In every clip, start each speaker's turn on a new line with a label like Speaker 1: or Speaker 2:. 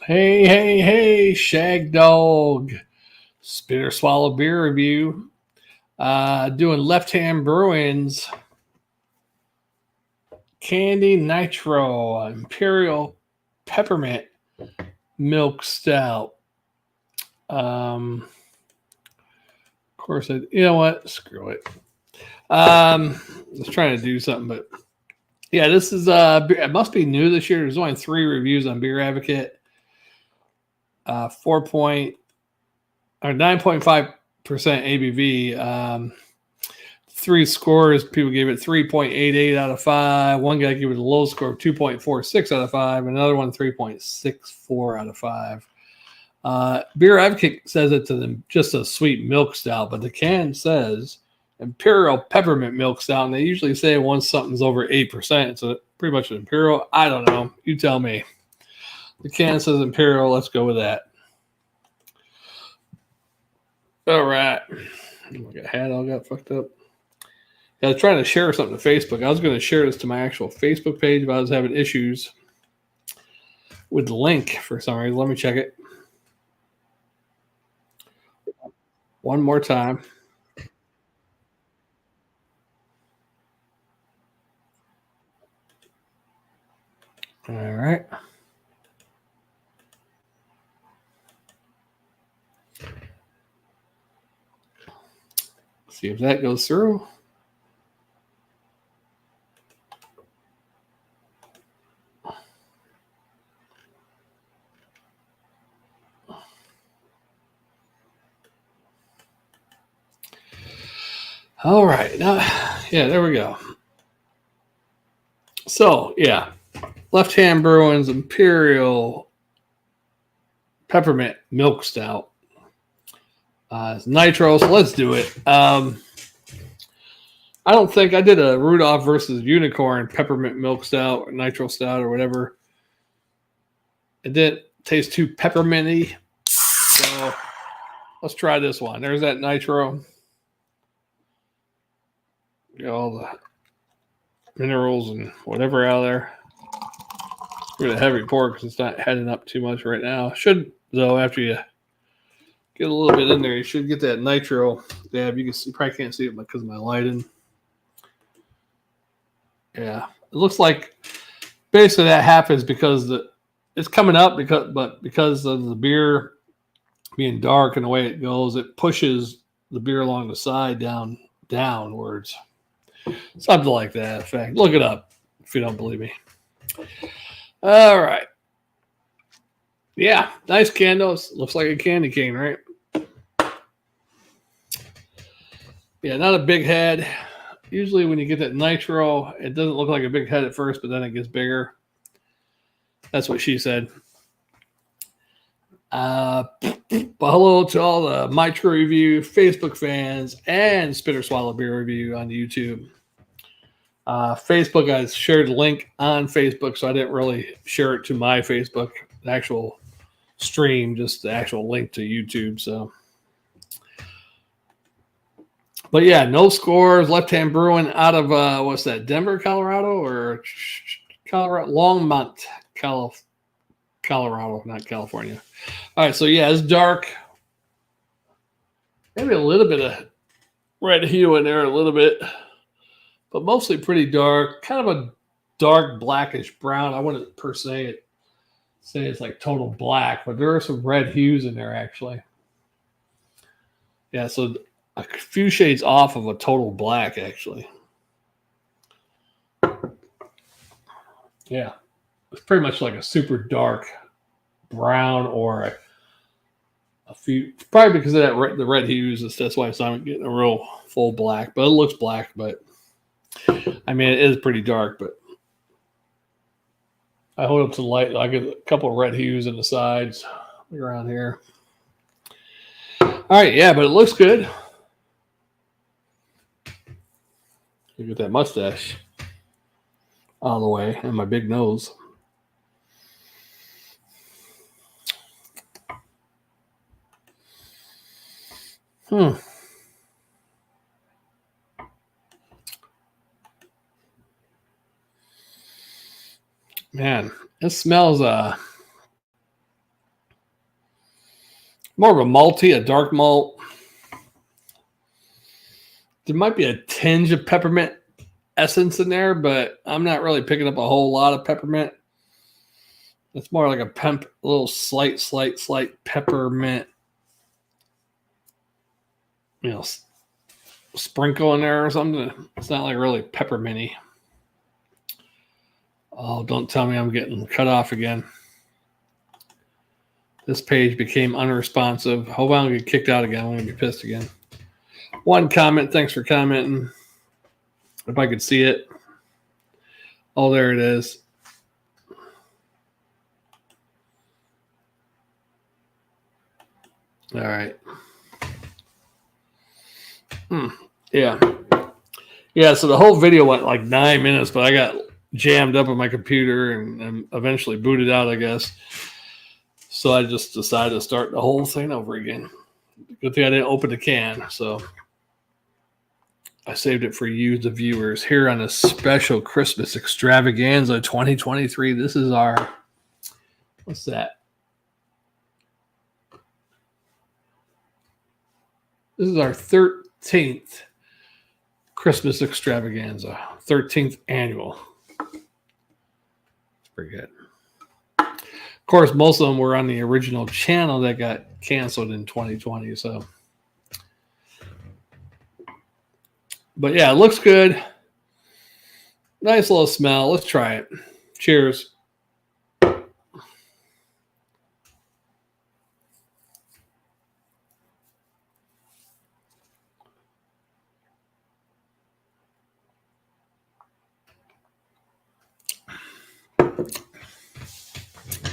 Speaker 1: Hey, hey, hey, Shagdog. Spitter Swallow Beer Review. Doing Left Hand Brewing's Candy Nitro Imperial Peppermint Milk Stout. Of course, you know what? Screw it. I was trying to do something, but yeah, this is it must be new this year. There's only 3 reviews on Beer Advocate. 9.5% ABV. 3 scores. People gave it 3.88 out of 5. One guy gave it a low score of 2.46 out of 5. Another one 3.64 out of 5. Beer Advocate says it's just a sweet milk stout, but the can says Imperial Peppermint Milk Stout, and they usually say once something's over 8%, it's pretty much an Imperial. I don't know. You tell me. The can says Imperial. Let's go with that. All right. My hat all got fucked up. I was trying to share something to Facebook. I was going to share this to my actual Facebook page, but I was having issues with the link for some reason. Let me check it one more time. All right. See if that goes through. All right. Now, yeah, there we go. So, yeah. Left Hand Brewing's Imperial Peppermint Milk Stout. It's Nitro, so let's do it. I don't think I did a Rudolph versus Unicorn Peppermint Milk Stout or Nitro Stout or whatever. It didn't taste too pepperminty. So let's try this one. There's that Nitro. Get all the minerals and whatever out of there. We're going to heavy pour because it's not heading up too much right now. Should, though, after you get a little bit in there, you should get that Nitro dab. You probably can't see it because of my lighting. Yeah. It looks like basically that happens because it's coming up because of the beer being dark and the way it goes, it pushes the beer along the side downwards. Something like that. In fact, look it up if you don't believe me. All right. Yeah, nice candles. Looks like a candy cane, right? Yeah, not a big head. Usually when you get that Nitro, it doesn't look like a big head at first, but then it gets bigger. That's what she said. But hello to all the Nitro Review Facebook fans and Spitter Swallow Beer Review on YouTube. Facebook, I shared the link on Facebook, so I didn't really share it to my Facebook, the actual stream, just the actual link to YouTube. So, but yeah, no scores. Left Hand Brewing out of what's that? Denver, Colorado, or Colorado? Longmont, Colorado, not California. All right, so yeah, it's dark. Maybe a little bit of red hue in there, a little bit, but mostly pretty dark. Kind of a dark blackish brown. I wouldn't per se say it's like total black, but there are some red hues in there actually. Yeah, so a few shades off of a total black actually. Yeah, it's pretty much like a super dark brown or a few, probably because of that the red hues. That's why it's not getting a real full black, but it looks black. But I mean, it is pretty dark. But I hold up to the light. I get a couple of red hues in the sides around here. All right, yeah, but it looks good. You get that mustache out of the way and my big nose. Man, it smells More of a malty, a dark malt. There might be a tinge of peppermint essence in there, but I'm not really picking up a whole lot of peppermint. It's more like a little slight peppermint, sprinkle in there or something. It's not like really pepperminty. Oh, don't tell me I'm getting cut off again. This page became unresponsive. Hope I don't get kicked out again. I'm going to be pissed again. One comment. Thanks for commenting. If I could see it. Oh, there it is. All right. Yeah. Yeah, so the whole video went like 9 minutes, but I got jammed up on my computer and eventually booted out, I guess. So I just decided to start the whole thing over again. Good thing I didn't open the can, so I saved it for you, the viewers, here on a special Christmas Extravaganza 2023. This is our, what's that? This is our 13th Christmas Extravaganza, 13th annual. It's pretty good. Of course, most of them were on the original channel that got canceled in 2020. So, but yeah, it looks good. Nice little smell. Let's try it. Cheers.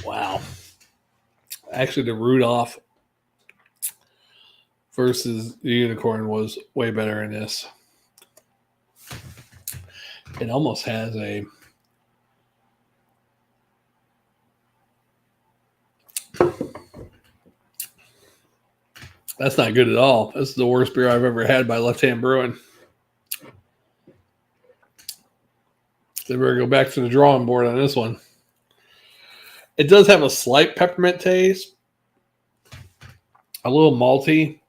Speaker 1: Wow. Actually, the Rudolph versus the unicorn was way better in this. It almost has a that's not good at all. This is the worst beer I've ever had by Left Hand Brewing. They better go back to the drawing board on this one. It does have a slight peppermint taste, a little malty.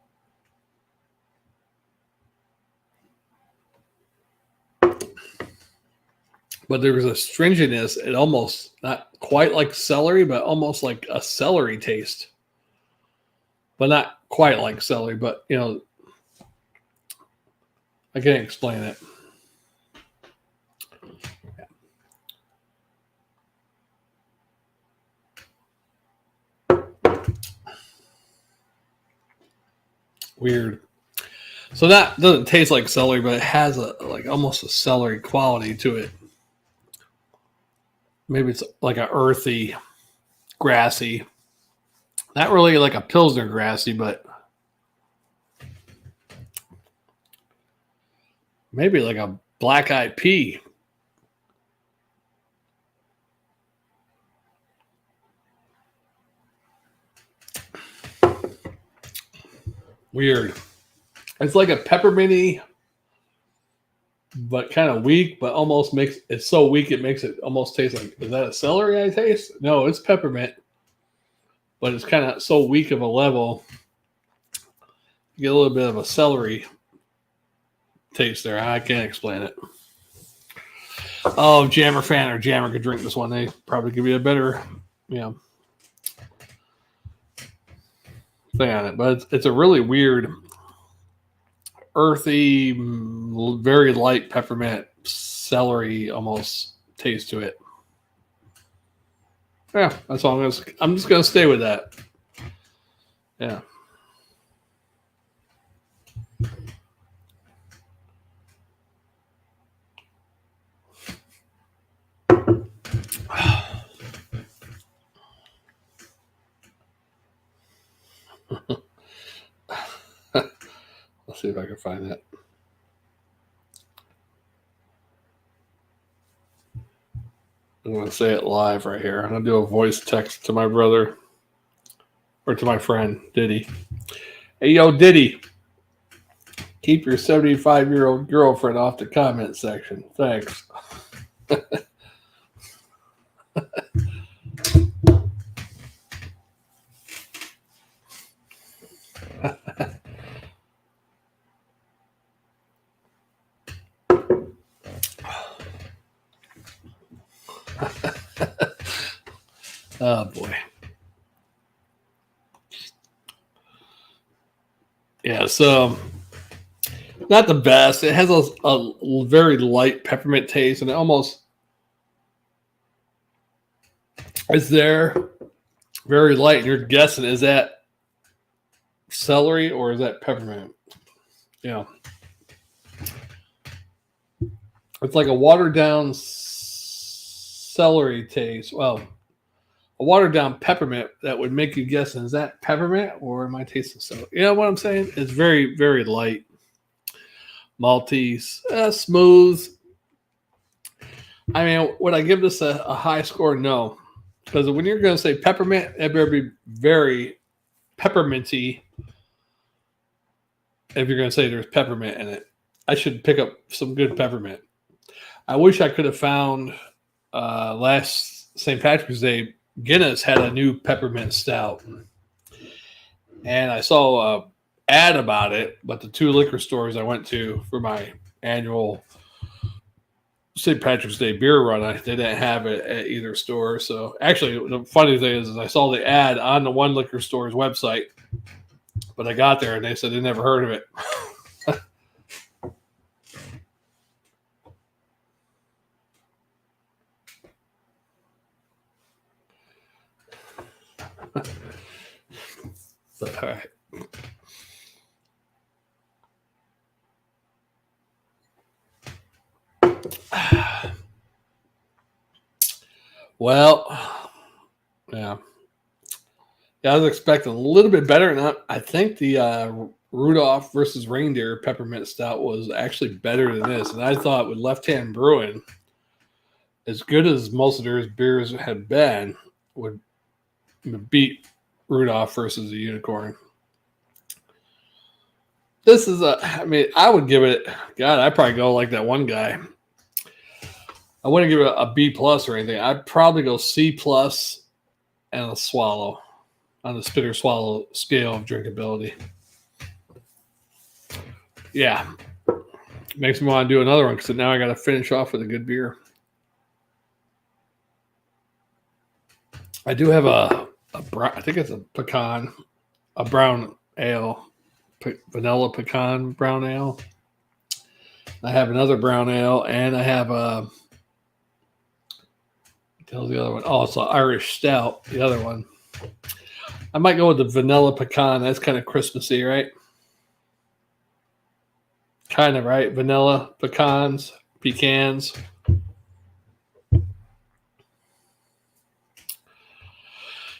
Speaker 1: But there was a stringiness. It almost, not quite like celery, but almost like a celery taste. But not quite like celery, but, I can't explain it. Weird. So that doesn't taste like celery, but it has almost a celery quality to it. Maybe it's like a earthy, grassy. Not really like a Pilsner grassy, but maybe like a black-eyed pea. Weird. It's like a pepperminty, but kind of weak, but almost makes it so weak it makes it almost taste like, is that a celery I taste? No, it's peppermint, but it's kind of so weak of a level. You get a little bit of a celery taste there. I can't explain it. Oh, Jammer fan or Jammer could drink this one. They probably give you a better, thing on it. But it's a really weird, earthy, very light peppermint, celery almost taste to it. Yeah, that's all I'm just gonna stay with that. Yeah. Let's see if I can find that. I'm going to say it live right here. I'm going to do a voice text to my brother or to my friend, Diddy. Hey, yo, Diddy. Keep your 75-year-old girlfriend off the comment section. Thanks. Oh boy. Yeah, so not the best. It has a very light peppermint taste, and it almost is there very light. And you're guessing, is that celery or is that peppermint? Yeah. It's like a watered down celery taste. Well, a watered down peppermint that would make you guess, is that peppermint or am I tasting celery? You know what I'm saying? It's very, very light. Maltese, smooth. I mean, would I give this a high score? No. Because when you're going to say peppermint, it better be very pepperminty. If you're going to say there's peppermint in it, I should pick up some good peppermint. I wish I could have found last St. Patrick's Day, Guinness had a new peppermint stout. And I saw an ad about it, but the 2 liquor stores I went to for my annual St. Patrick's Day beer run, they didn't have it at either store. So actually, the funny thing is I saw the ad on the one liquor store's website, but I got there and they said they never heard of it. All right. Well, yeah. I was expecting a little bit better. And I think the Rudolph versus Reindeer peppermint stout was actually better than this. And I thought with Left Hand Brewing, as good as most of their beers had been, would beat Rudolph versus the Unicorn. This is I would give it, God, I'd probably go like that one guy. I wouldn't give it a B plus or anything. I'd probably go C plus and a swallow on the spitter swallow scale of drinkability. Yeah. Makes me want to do another one because now I got to finish off with a good beer. I do have a I think it's a brown ale, vanilla pecan brown ale. I have another brown ale, and I have a. Tell the other one. Oh, it's an Irish stout. The other one. I might go with the vanilla pecan. That's kind of Christmassy, right? Kind of, right? Vanilla pecans.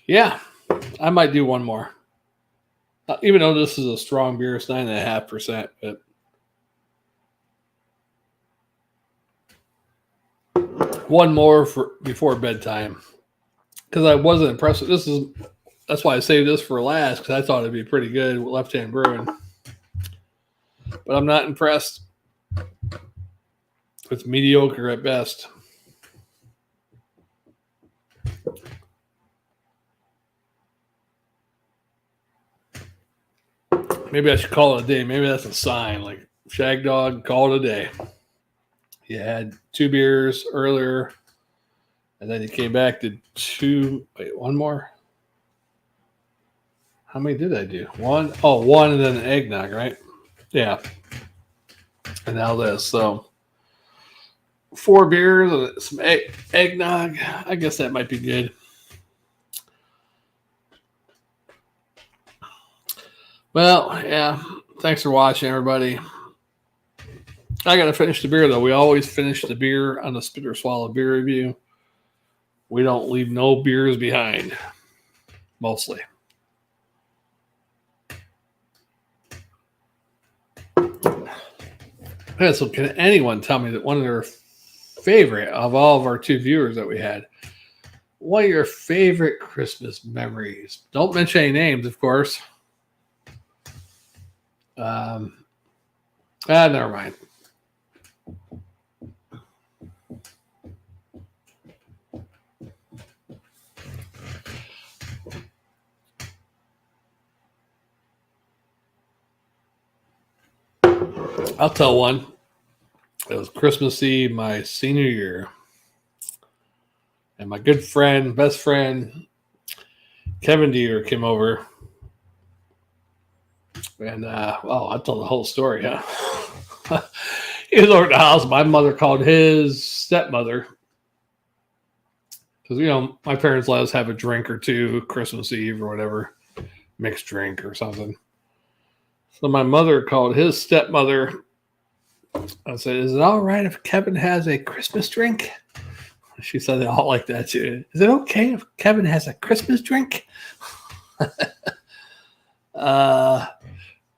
Speaker 1: Yeah, I might do one more. Even though this is a strong beer, it's 9.5%. But one more for before bedtime, because I wasn't impressed with this. That's why I saved this for last, because I thought it'd be pretty good with Left Hand Brewing. But I'm not impressed. It's mediocre at best. Maybe I should call it a day. Maybe that's a sign. Like Shagdog, call it a day. You had 2 beers earlier, and then you came back to 2. Wait, one more? How many did I do? 1? Oh, 1 and then an eggnog, right? Yeah. And now this. So 4 beers and some eggnog. I guess that might be good. Well, yeah. Thanks for watching, everybody. I got to finish the beer, though. We always finish the beer on the Spit or Swallow beer review. We don't leave no beers behind, mostly. Yeah, so can anyone tell me that one of their favorite of all of our 2 viewers that we had, what are your favorite Christmas memories? Don't mention any names, of course. Never mind. I'll tell one. It was Christmas Eve, my senior year. And my good friend, best friend, Kevin Deere came over. And, I'll tell the whole story, huh? He was over at the house. My mother called his stepmother. Because, my parents let us have a drink or two Christmas Eve or whatever. Mixed drink or something. So my mother called his stepmother. I said, is it all right if Kevin has a Christmas drink? She said they all like that too. Is it okay if Kevin has a Christmas drink?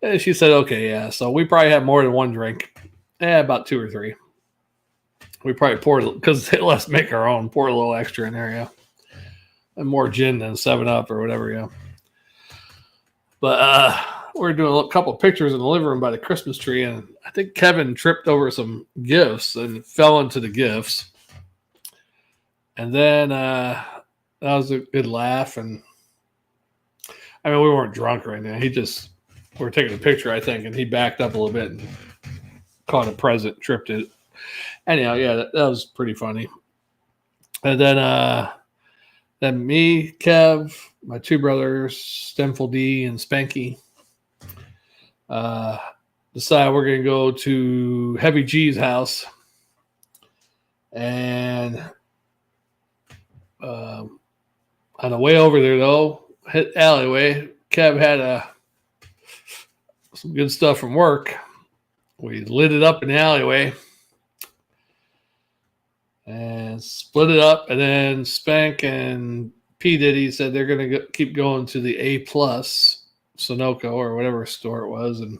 Speaker 1: And she said, okay, yeah. So we probably had more than one drink. Yeah, about 2 or 3. We probably poured, because they let us make our own, pour a little extra in there, yeah. And more gin than 7-Up or whatever, yeah. But we were doing a couple of pictures in the living room by the Christmas tree, and I think Kevin tripped over some gifts and fell into the gifts. And then that was a good laugh. And I mean, we weren't drunk right now. We were taking a picture, I think, and he backed up a little bit and caught a present, tripped it. Anyhow, yeah, that was pretty funny. And then me, Kev, my 2 brothers, Stemful D and Spanky, decide we're going to go to Heavy G's house. And on the way over there, though, hit alleyway, Kev had some good stuff from work. We lit it up in the alleyway and split it up. And then Spank and P. Diddy said they're going to keep going to the A+ Sunoco or whatever store it was. And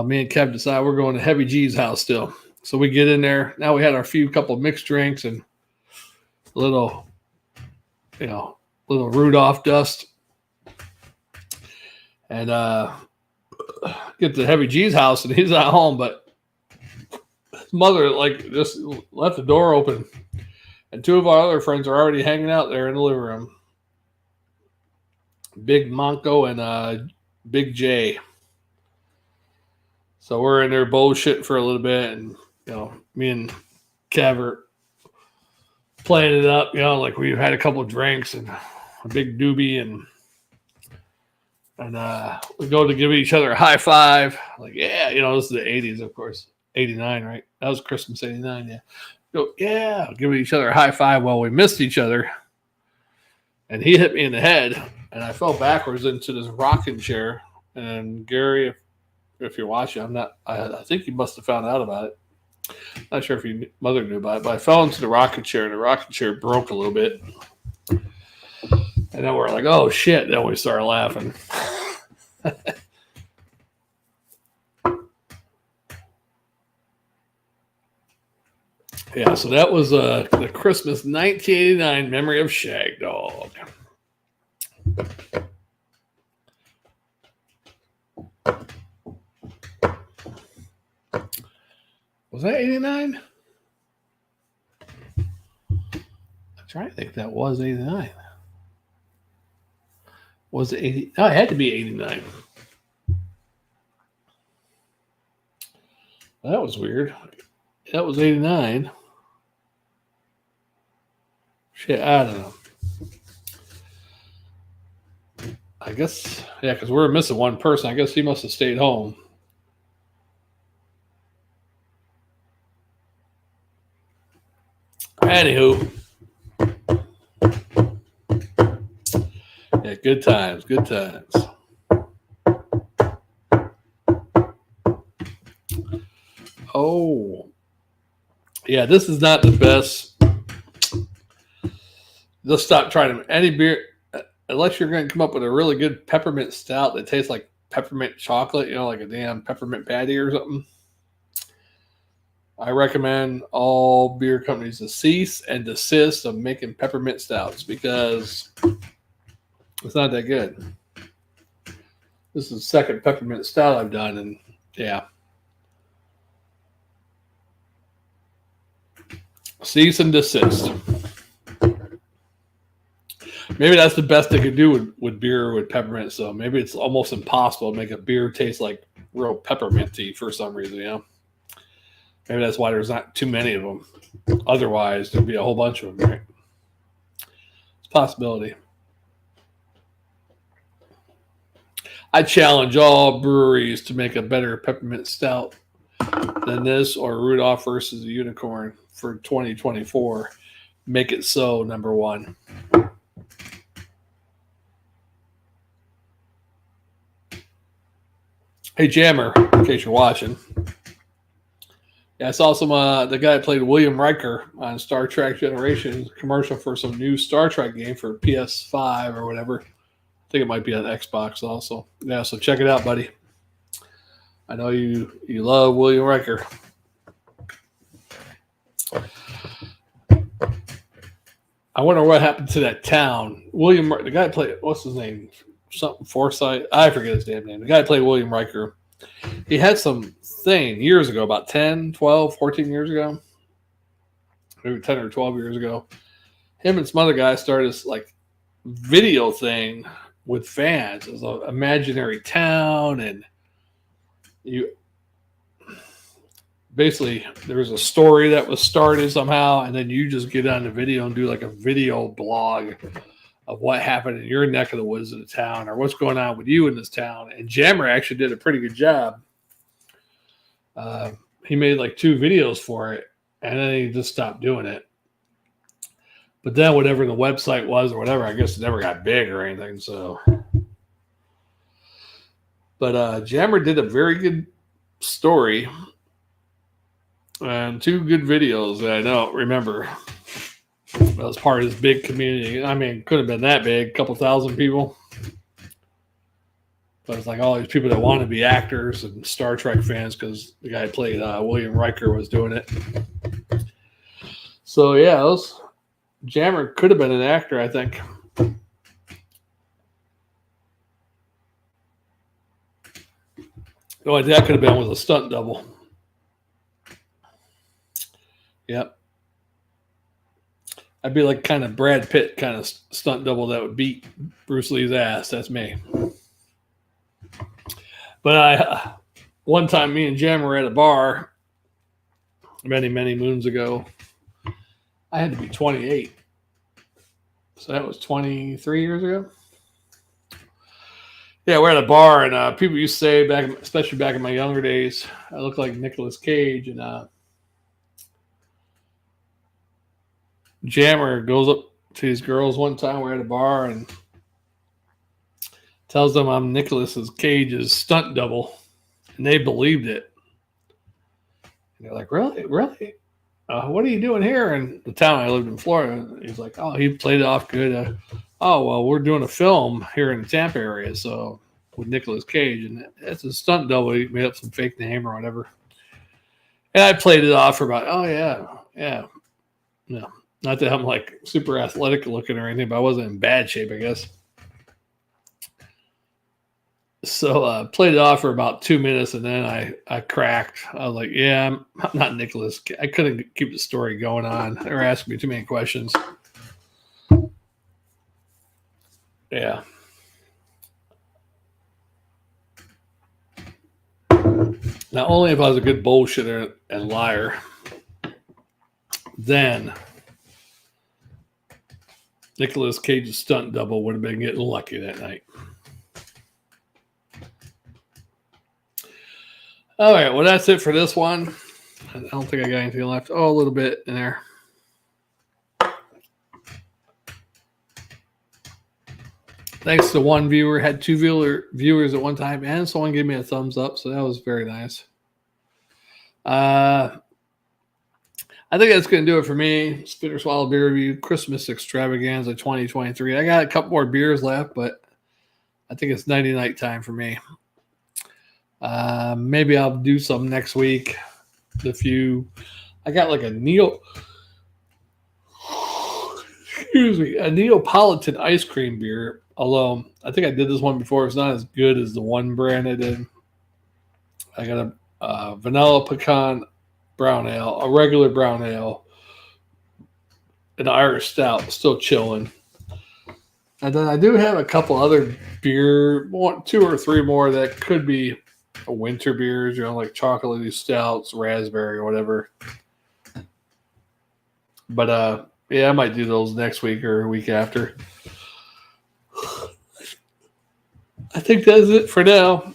Speaker 1: me and Kev decide we're going to Heavy G's house still. So we get in there. Now we had our couple mixed drinks and a little Rudolph dust. And get to Heavy G's house, and he's not home, but his mother just left the door open, and 2 of our other friends are already hanging out there in the living room. Big Monko and Big J. So we're in there bullshitting for a little bit, and me and Kev are playing it up, like we've had a couple of drinks and a big doobie, and we go to give each other a high five. Like, yeah, this is the 80s, of course. 89, right? That was Christmas 89, yeah. Go, yeah, give each other a high five. Well, we missed each other. And he hit me in the head, and I fell backwards into this rocking chair. And Gary, if you're watching, I think you must have found out about it. Not sure if your mother knew about it, but I fell into the rocking chair, and the rocking chair broke a little bit. And then we're like, oh, shit. Then we started laughing. Yeah, so that was the Christmas 1989 memory of Shagdog. Was that 89? I'm trying to think that was 89. Was it 80? No, it had to be 89. That was weird. That was 89. Shit, I don't know. I guess, yeah, because we're missing one person. I guess he must have stayed home. Anywho. Yeah, good times, good times. Oh. Yeah, this is not the best. Just stop trying any beer, unless you're going to come up with a really good peppermint stout that tastes like peppermint chocolate, like a damn peppermint patty or something. I recommend all beer companies to cease and desist of making peppermint stouts because it's not that good. This is the second peppermint stout I've done, and yeah. Cease and desist. Maybe that's the best they could do with beer with peppermint. So maybe it's almost impossible to make a beer taste like real pepperminty for some reason, Maybe that's why there's not too many of them. Otherwise, there'd be a whole bunch of them, right? Possibility. I challenge all breweries to make a better peppermint stout than this or Rudolph versus the Unicorn for 2024. Make it so, number one. Hey, Jammer, in case you're watching. Yeah, I saw some, the guy that played William Riker on Star Trek Generations commercial for some new Star Trek game for PS5 or whatever. I think it might be on Xbox also. Yeah, so check it out, buddy. I know you love William Riker. I wonder what happened to that town. William, the guy played, what's his name? Something Forsyth. I forget his damn name. The guy that played William Riker. He had some thing years ago, about 10, 12, 14 years ago. Maybe 10 or 12 years ago. Him and some other guys started this like video thing with fans. It was an imaginary town, and you basically there was a story that was started somehow, and then you just get on the video and do like a video blog of what happened in your neck of the woods of the town or what's going on with you in this town. And Jammer actually did a pretty good job. He made like 2 videos for it, and then he just stopped doing it. But then whatever the website was or whatever, I guess it never got big or anything. So, but Jammer did a very good story and 2 good videos that I don't remember. That was part of this big community. I mean, it could have been that big, a couple thousand people. But it's like all these people that want to be actors and Star Trek fans because the guy who played William Riker was doing it. So, yeah, Jammer could have been an actor, I think. The only thing that could have been was a stunt double. Yep. I'd be like kind of Brad Pitt kind of stunt double that would beat Bruce Lee's ass. That's me. But one time me and Jam were at a bar many, many moons ago. I had to be 28. So that was 23 years ago. Yeah, we're at a bar, and people used to say, especially back in my younger days, I looked like Nicolas Cage, and Jammer goes up to these girls one time. We're at a bar and tells them I'm Nicolas Cage's stunt double, and they believed it. And they're like, "Really? Really? What are you doing here?" In the town I lived in Florida, he's like, "Oh, he played it off good. Oh, well, we're doing a film here in the Tampa area, so with Nicolas Cage, and that's a stunt double. He made up some fake name or whatever." And I played it off for about, oh yeah, no. Not that I'm like super athletic looking or anything, but I wasn't in bad shape, I guess. So played it off for about 2 minutes, and then I cracked. I was like, yeah, I'm not Nicholas. I couldn't keep the story going on. They were asking me too many questions. Yeah. Now, only if I was a good bullshitter and liar, then Nicolas Cage's stunt double would have been getting lucky that night. All right, well, that's it for this one. I don't think I got anything left. Oh, a little bit in there. Thanks to one viewer. Had 2 viewers at one time, and someone gave me a thumbs up, so that was very nice. I think that's going to do it for me. Spit or Swallow Beer Review, Christmas Extravaganza 2023. I got a couple more beers left, but I think it's nighty-night time for me. Maybe I'll do some next week. I got like a Neapolitan ice cream beer. Although I think I did this one before. It's not as good as the one brand I did. I got a vanilla pecan brown ale, a regular brown ale, an Irish stout, still chilling. And then I do have a couple other beer, 2 or 3 more that could be winter beers, like chocolatey stouts, raspberry, or whatever. But Yeah, I might do those next week or a week after. I think that's it for now.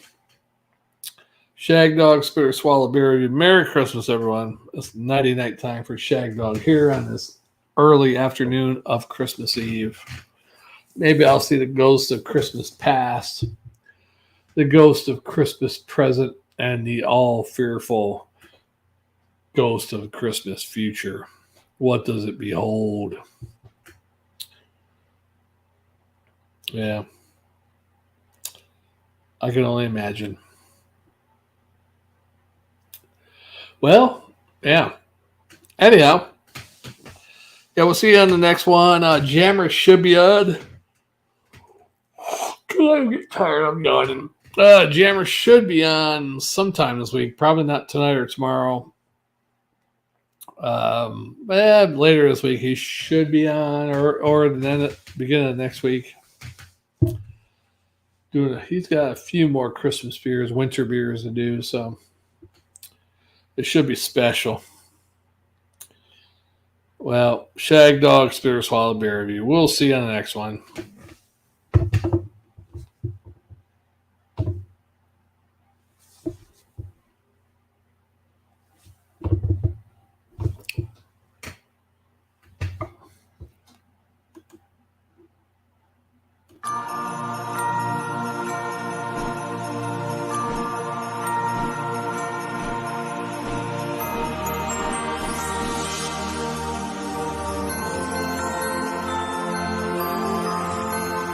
Speaker 1: Shagdog Spirit Swallow Beer Review. Merry Christmas, everyone. It's nighty night time for Shagdog here on this early afternoon of Christmas Eve. Maybe I'll see the ghost of Christmas past, the ghost of Christmas present, and the all fearful ghost of Christmas future. What does it behold? Yeah. I can only imagine. Well, yeah. Anyhow, yeah, we'll see you on the next one. Jammer should be on. I'm getting tired. I'm yawning. Jammer should be on sometime this week. Probably not tonight or tomorrow. Later this week he should be on, or then at the beginning of next week. He's got a few more Christmas beers, winter beers to do, so it should be special. Well, Shagdog Spirit Swallow Beer Review. We'll see you on the next one.